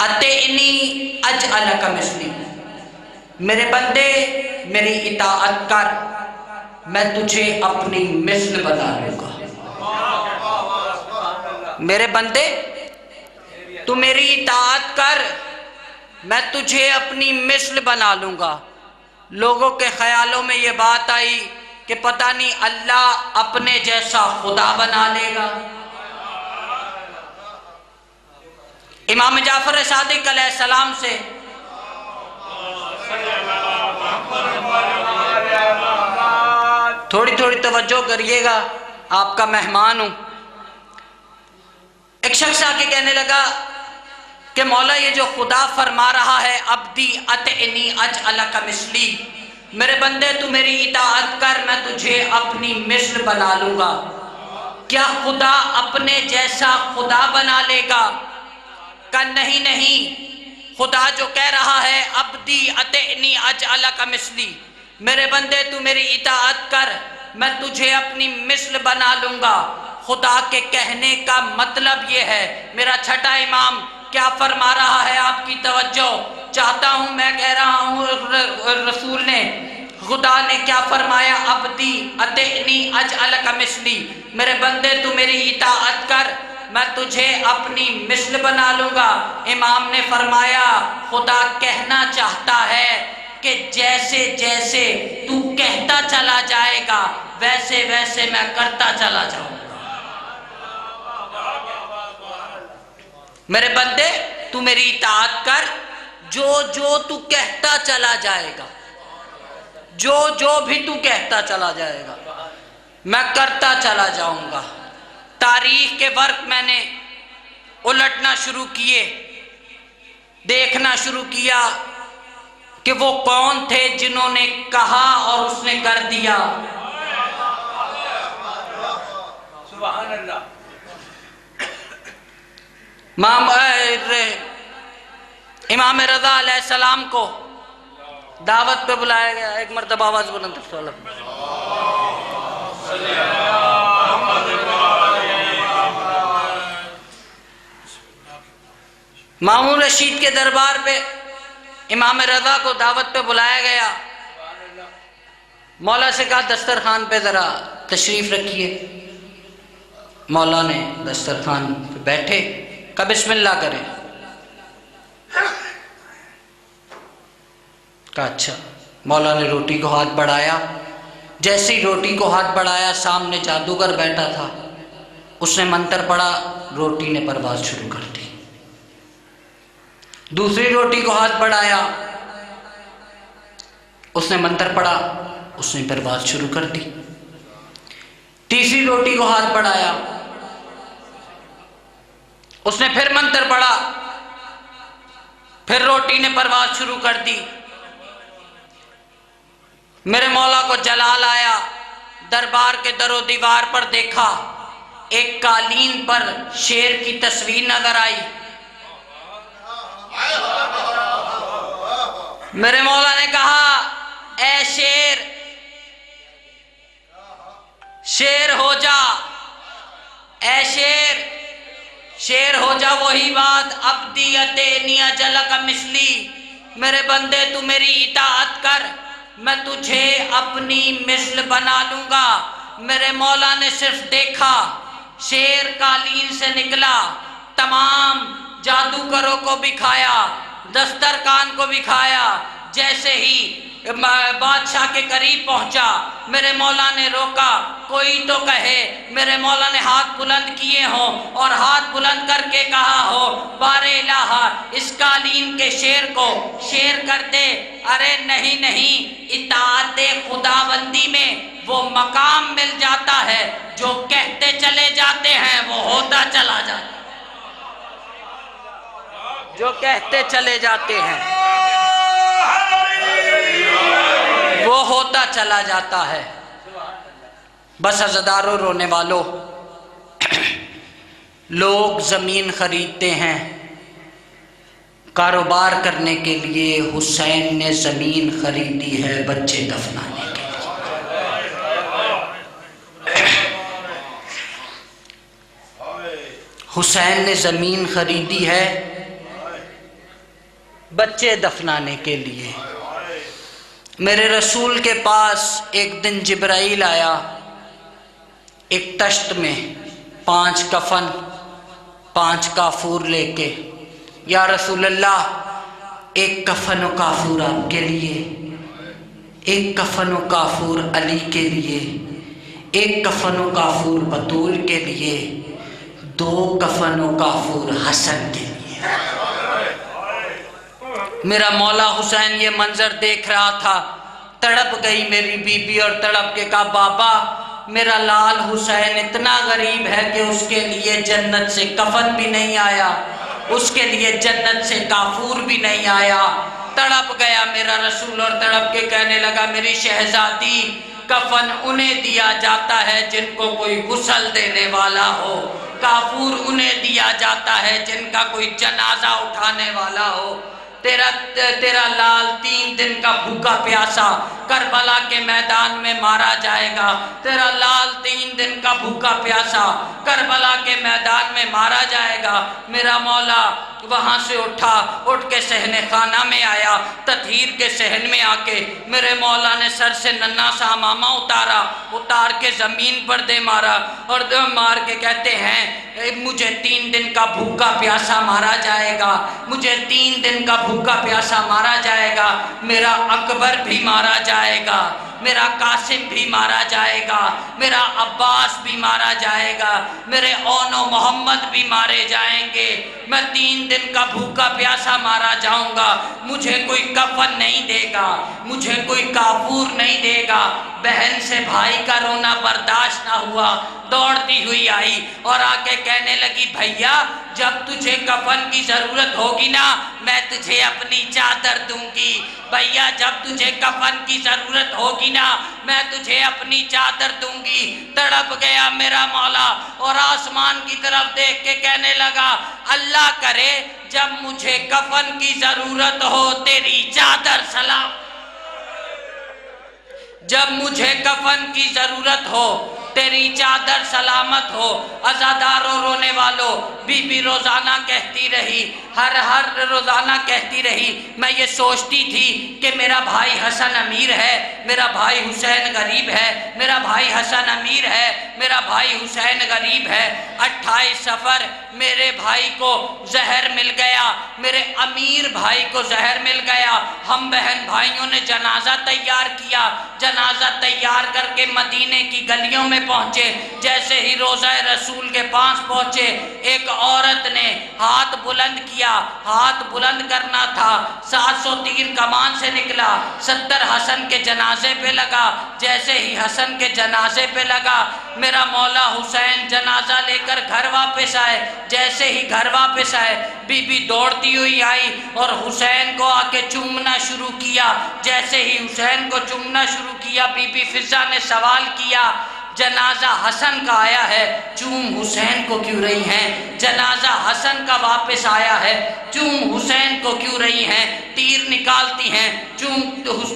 اطعنی اجعلک مثلی، میرے بندے میری اطاعت کر، میں تجھے اپنی مثل بنا لوں گا۔ میرے بندے تو میری اطاعت کر، میں تجھے اپنی مثل بنا لوں گا۔ لوگوں کے خیالوں میں یہ بات آئی کہ پتہ نہیں اللہ اپنے جیسا خدا بنا لے گا۔ امام جعفر صادق علیہ السلام سے تھوڑی تھوڑی توجہ کریے گا، آپ کا مہمان ہوں۔ ایک شخص آ کے کہنے لگا کہ مولا یہ جو خدا فرما رہا ہے عبدی اطعنی اجعلک مثلی، میرے بندے تو میری اطاعت کر، میں تجھے اپنی مثل بنا لوں گا، کیا خدا اپنے جیسا خدا بنا لے گا؟ کہ نہیں نہیں، خدا جو کہہ رہا ہے عبدی اطعنی اجعلک مثلی، میرے بندے تو میری اطاعت کر، میں تجھے اپنی مثل بنا لوں گا۔ خدا کے کہنے کا مطلب یہ ہے، میرا چھٹا امام کیا فرما رہا ہے، آپ کی توجہ چاہتا ہوں، میں کہہ رہا ہوں رسول نے، خدا نے کیا فرمایا، عبدی اطعنی اجعلک مثلی، میرے بندے تو میری اطاعت کر، میں تجھے اپنی مثل بنا لوں گا۔ امام نے فرمایا خدا کہنا چاہتا ہے کہ جیسے جیسے تو کہتا چلا جائے گا ویسے ویسے میں کرتا چلا جاؤں گا۔ میرے بندے تو میری اطاعت کر، جو جو تو کہتا چلا جائے گا، جو جو بھی تو کہتا چلا جائے گا میں کرتا چلا جاؤں گا۔ تاریخ کے ورق میں نے الٹنا شروع کیے، دیکھنا شروع کیا کہ وہ کون تھے جنہوں نے کہا اور اس نے کر دیا۔ سبحان اللہ۔ امام رضا علیہ السلام کو دعوت پہ بلایا گیا، ایک مرتبہ آواز بلند کرو۔ مامون رشید کے دربار پہ امام رضا کو دعوت پہ بلایا گیا، مولا سے کہا دسترخوان پہ ذرا تشریف رکھیے۔ مولا نے دسترخوان پہ بیٹھے، کہا بسم اللہ کریں، کہا اچھا۔ مولا نے روٹی کو ہاتھ بڑھایا، جیسے ہی روٹی کو ہاتھ بڑھایا سامنے جادوگر بیٹھا تھا، اس نے منتر پڑھا، روٹی نے پرواز شروع کر دی۔ دوسری روٹی کو ہاتھ بڑھایا، اس نے منتر پڑھا، اس نے پرواز شروع کر دی۔ تیسری روٹی کو ہاتھ بڑھایا، اس نے پھر منتر پڑھا، پھر روٹی نے پرواز شروع کر دی۔ میرے مولا کو جلال آیا، دربار کے در و دیوار پر دیکھا، ایک قالین پر شیر کی تصویر نظر آئی۔ میرے مولا نے کہا اے شیر، شیر ہو جا، اے شیر، شیر ہو جا، وہی بات عبدی اطعنی اجعلک مثلی، میرے بندے تو میری اطاعت کر، میں تجھے اپنی مثل بنا لوں گا۔ میرے مولا نے صرف دیکھا، شیر قالین سے نکلا، تمام جادوگروں کو بھی کھایا، دسترخوان کو بھی کھایا۔ جیسے ہی بادشاہ کے قریب پہنچا، میرے مولا نے روکا، کوئی تو کہے۔ میرے مولا نے ہاتھ بلند کیے ہوں اور ہاتھ بلند کر کے کہا ہو بار الہ اس قالین کے شیر کو شیر کر دے۔ ارے نہیں نہیں، اطاعت خداوندی میں وہ مقام مل جاتا ہے، جو کہتے چلے جاتے ہیں وہ ہوتا چلا جاتا ہے، جو کہتے چلے جاتے ہیں وہ ہوتا چلا جاتا ہے۔ بس عزادارو، رونے والوں، لوگ زمین خریدتے ہیں کاروبار کرنے کے لیے، حسین نے زمین خریدی ہے بچے دفنانے کے لیے۔ حسین نے زمین خریدی ہے بچے دفنانے کے لیے۔ میرے رسول کے پاس ایک دن جبرائیل آیا ایک تشت میں 5 کفن 5 کافور لے کے، یا رسول اللہ ایک کفن و کافور آپ کے لیے، ایک کفن و کافور علی کے لیے، ایک کفن و کافور بطول کے لیے، 2 کفن و کافور حسن کے لیے۔ میرا مولا حسین یہ منظر دیکھ رہا تھا، تڑپ گئی میری بی بی اور تڑپ کے کہا بابا میرا لال حسین اتنا غریب ہے کہ اس کے لیے جنت سے کفن بھی نہیں آیا، اس کے لیے جنت سے کافور بھی نہیں آیا۔ تڑپ گیا میرا رسول اور تڑپ کے کہنے لگا میری شہزادی کفن انہیں دیا جاتا ہے جن کو کوئی غسل دینے والا ہو، کافور انہیں دیا جاتا ہے جن کا کوئی جنازہ اٹھانے والا ہو۔ تیرا لال 3 دن کا بھوکا پیاسا کربلا کے میدان میں مارا جائے گا، تیرا لال 3 دن کا بھوکا پیاسا کربلا کے میدان میں مارا جائے گا۔ میرا مولا وہاں سے اٹھ کے صحن خانہ میں آیا، تطہیر کے صحن میں آ کے میرے مولا نے سر سے ننھا سا امامہ اتار کے زمین پر دے مارا اور مار کے کہتے ہیں مجھے 3 دن کا بھوکا پیاسا مارا جائے گا، مجھے 3 دن کا بھوکا پیاسا مارا جائے گا، میرا اکبر بھی مارا جائے گا، میرا قاسم بھی مارا جائے گا، میرا عباس بھی مارا جائے گا، میرے اون و محمد بھی مارے جائیں گے، میں 3 دن کا بھوکا پیاسا مارا جاؤں گا، مجھے کوئی کفن نہیں دے گا، مجھے کوئی کافور نہیں دے گا۔ بہن سے بھائی کا رونا برداشت نہ ہوا، دوڑتی ہوئی آئی اور آ کے کہنے لگی بھیا جب تجھے کفن کی ضرورت ہوگی نا میں تجھے اپنی چادر دوں گی، بھیا جب تجھے کفن کی ضرورت ہوگی نا میں تجھے اپنی چادر دوں گی۔ تڑپ گیا میرا مولا اور آسمان کی طرف دیکھ کے کہنے لگا اللہ کرے جب مجھے کفن کی ضرورت ہو تیری چادر سلام، جب مجھے کفن کی ضرورت ہو تیری چادر سلامت ہو۔ عزاداروں رونے والوں، بی بی روزانہ کہتی رہی، ہر روزانہ کہتی رہی میں یہ سوچتی تھی کہ میرا بھائی حسن امیر ہے، میرا بھائی حسین غریب ہے، میرا بھائی حسن امیر ہے، میرا بھائی حسین غریب ہے۔ 28 صفر میرے بھائی کو زہر مل گیا، میرے امیر بھائی کو زہر مل گیا۔ ہم بہن بھائیوں نے جنازہ تیار کیا، جنازہ تیار کر کے مدینے کی گلیوں میں پہنچے۔ جیسے ہی روضہ رسول کے پاس پہنچے ایک عورت نے ہاتھ بلند کیا، ہاتھ بلند کرنا تھا، 700 تیر کمان سے نکلا، 70 حسن کے جنازے پہ لگا۔ جیسے ہی حسن کے جنازے پہ لگا میرا مولا حسین جنازہ لے کر گھر واپس آئے۔ جیسے ہی گھر واپس آئے بی بی دوڑتی ہوئی آئی اور حسین کو آ کے چومنا شروع کیا۔ جیسے ہی حسین کو چومنا شروع کیا بی بی فضہ نے سوال کیا جنازہ حسن کا آیا ہے چوم حسین کو کیوں رہی ہیں؟ جنازہ حسن کا واپس آیا ہے چوم حسین کو کیوں رہی ہیں؟ تیر نکالتی ہیں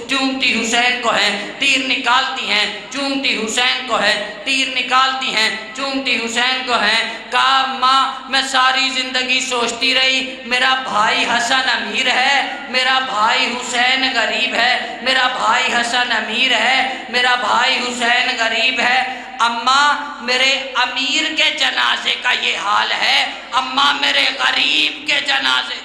چومتی حسین کو ہیں، تیر نکالتی ہیں چومتی حسین کو ہے، تیر نکالتی ہیں چومتی حسین کو ہیں۔ کہا ماں میں ساری زندگی سوچتی رہی میرا بھائی حسن امیر ہے، میرا بھائی حسین غریب ہے، میرا بھائی حسن امیر ہے، میرا بھائی حسین غریب ہے۔ اماں میرے امیر کے جنازے کا یہ حال ہے، اماں میرے غریب کے جنازے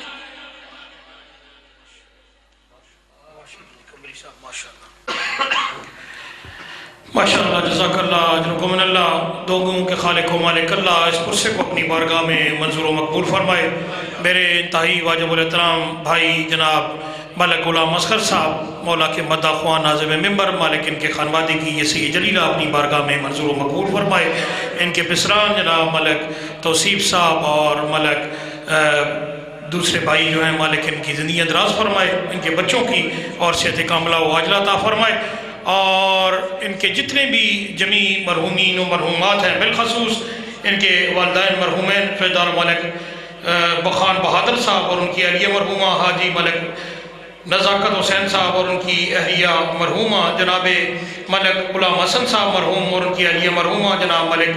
ماشاءاللہ جزاک اللہ اجرکم من اللہ، دو گوں کے خالق و مالک اللہ اس پرسے کو اپنی بارگاہ میں منظور و مقبول فرمائے۔ میرے انتہائی واجب الاحترام بھائی جناب ملک غلام اصغر صاحب مولا کے مداح خواہ ناظم ممبر، مالک ان کے خانوادے کی یہ سی جلیلہ اپنی بارگاہ میں منظور و مقبول فرمائے۔ ان کے پسران جناب ملک توصیف صاحب اور ملک دوسرے بھائی جو ہیں مالک ان کی زندگی دراز فرمائے، ان کے بچوں کی اور صحت کاملہ و عاجلہ عطا فرمائے، اور ان کے جتنے بھی جمیع مرحومین و مرحومات ہیں بالخصوص ان کے والدین مرحومین فیضدار ملک بخان بہادر صاحب اور ان کی اہلیہ مرحومہ حاجی ملک نزاکت حسین صاحب اور ان کی اہلیہ مرحومہ جناب ملک غلام حسن صاحب مرحوم اور ان کی اہلیہ مرحومہ جناب ملک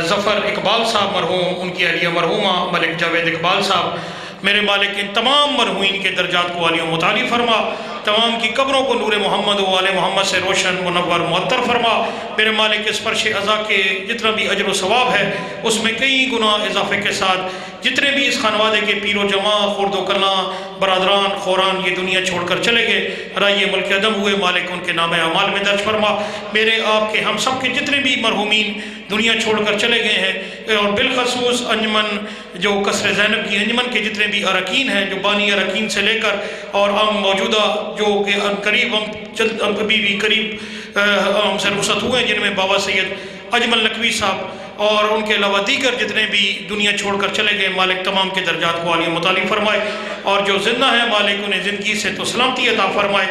ظفر اقبال صاحب مرحوم، ان کی اہلیہ مرحومہ ملک جاوید اقبال صاحب، میرے مالک ان تمام مرحومین کے درجات کو عالی و متعالی فرما، تمام کی قبروں کو نور محمد و آل محمد سے روشن منور معطر فرما۔ میرے مالک اس فرش عزا کے جتنا بھی اجر و ثواب ہے اس میں کئی گنا اضافے کے ساتھ جتنے بھی اس خانوادے کے پیر و جماع خرد و کلاں برادران خوران یہ دنیا چھوڑ کر چلے گئے رائے ملک عدم ہوئے، مالک ان کے نام اعمال میں درج فرما۔ میرے آپ کے ہم سب کے جتنے بھی مرحومین دنیا چھوڑ کر چلے گئے ہیں اور بالخصوص انجمن جو قصر زینب کی انجمن کے جتنے بھی اراکین ہیں، جو بانی اراکین سے لے کر اور ہم موجودہ جو کہ قریب ہم ابھی بھی قریب ہم سے رخصت ہوئے ہیں، جن میں بابا سید اجمل نقوی صاحب اور ان کے علاوہ دیگر جتنے بھی دنیا چھوڑ کر چلے گئے، مالک تمام کے درجات کو عالی و متعالی فرمائے، اور جو زندہ ہیں مالک انہیں زندگی سے تو سلامتی عطا فرمائے،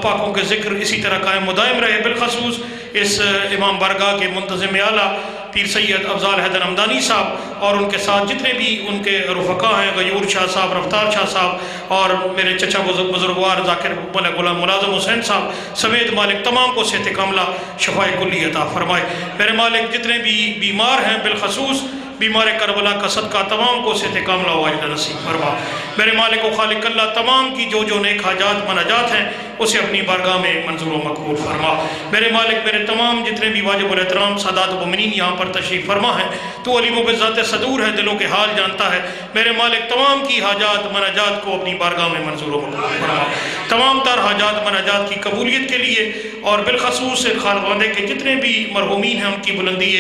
پاکوں کے ذکر اسی طرح قائم و دائم رہے۔ بالخصوص اس امام بارگاہ کے منتظم اعلیٰ پیر سید افضال حیدر حمدانی صاحب اور ان کے ساتھ جتنے بھی ان کے رفقا ہیں، غیور شاہ صاحب، رفتار شاہ صاحب اور میرے چچا بزرگوار ذاکر غلام ملازم حسین صاحب سمیت مالک تمام کو صحت کاملہ شفائے کلی عطا فرمائے۔ میرے مالک جتنے بھی بیمار ہیں بالخصوص بیمار کربلا کا صدقہ تمام کو صحت کاملہ و عاجلہ نصیب فرما۔ میرے مالک و خالق اللہ تمام کی جو نیک حاجات مناجات ہیں اسے اپنی بارگاہ میں منظور و مقبول فرما۔ میرے مالک میرے تمام جتنے بھی واجب الاحترام سادات و مومنین یہاں پر تشریف فرما ہیں، تو علیم و بذات صدور ہے، دلوں کے حال جانتا ہے۔ میرے مالک تمام کی حاجات مناجات کو اپنی بارگاہ میں منظور و مقبول فرما۔ تمام تر حاجات مناجات کی قبولیت کے لیے اور بالخصوص خانوادے کے جتنے بھی مرحومین ہیں ان کی بلندی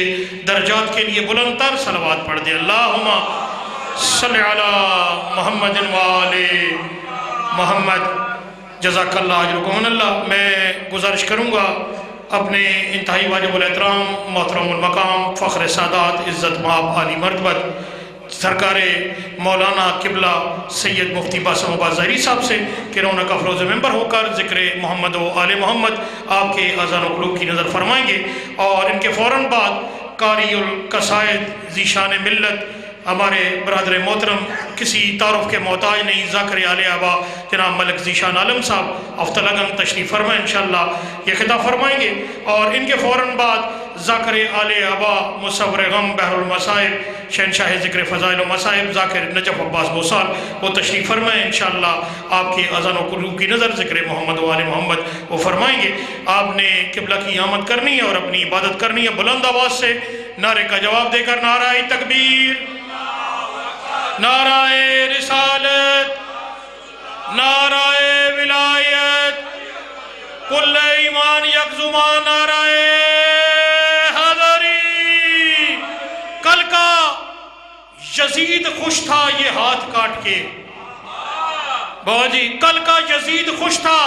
درجات کے لیے بلند تر صلوات پڑھ دیں۔ اللہم صلی علی محمد وآل محمد۔ جزاک اللہ اجرکم اللہ۔ میں گزارش کروں گا اپنے انتہائی واجب الاحترام محترم المقام فخر سادات عزت مآب عالی مرتبت سرکار مولانا قبلہ سید مفتی باسم عباس ظاہری صاحب سے کہ رونق افروز ممبر ہو کر ذکر محمد و آل محمد آپ کے اذان و قلوب کی نظر فرمائیں گے، اور ان کے فوراً بعد قاری القصائد ذیشان ملت ہمارے برادر محترم کسی تعارف کے محتاج نہیں ذاکر آل آبا جناب ملک ذیشان عالم صاحب افتلگن تشریف فرمائیں، انشاءاللہ یہ خطاب فرمائیں گے، اور ان کے فوراً بعد ذاکر آل آبا مصور غم بحر المصائب شہنشاہ ذکر فضائل و مصائب ذاکر نجف عباس بوسال وہ تشریف فرمائیں، انشاءاللہ آپ کی اذان و قلوب کی نظر ذکر محمد و آل محمد وہ فرمائیں گے۔ آپ نے قبلہ کی آمد کرنی ہے اور اپنی عبادت کرنی ہے، بلند آواز سے نعرے کا جواب دے کر نعرہ تکبیر، نعرہ رسالت، نعرہ ولایت، کل ایمان یک زمان، نعرہ حیدری۔ کل کا یزید خوش تھا یہ ہاتھ کاٹ کے، بابا جی کل کا یزید خوش تھا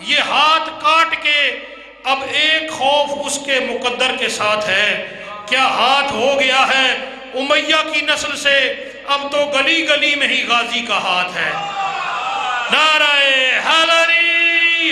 یہ ہاتھ کاٹ کے، اب ایک خوف اس کے مقدر کے ساتھ ہے، کیا ہاتھ ہو گیا ہے امیہ کی نسل سے، اب تو گلی گلی میں ہی غازی کا ہاتھ ہے۔ نعرہ حیدری۔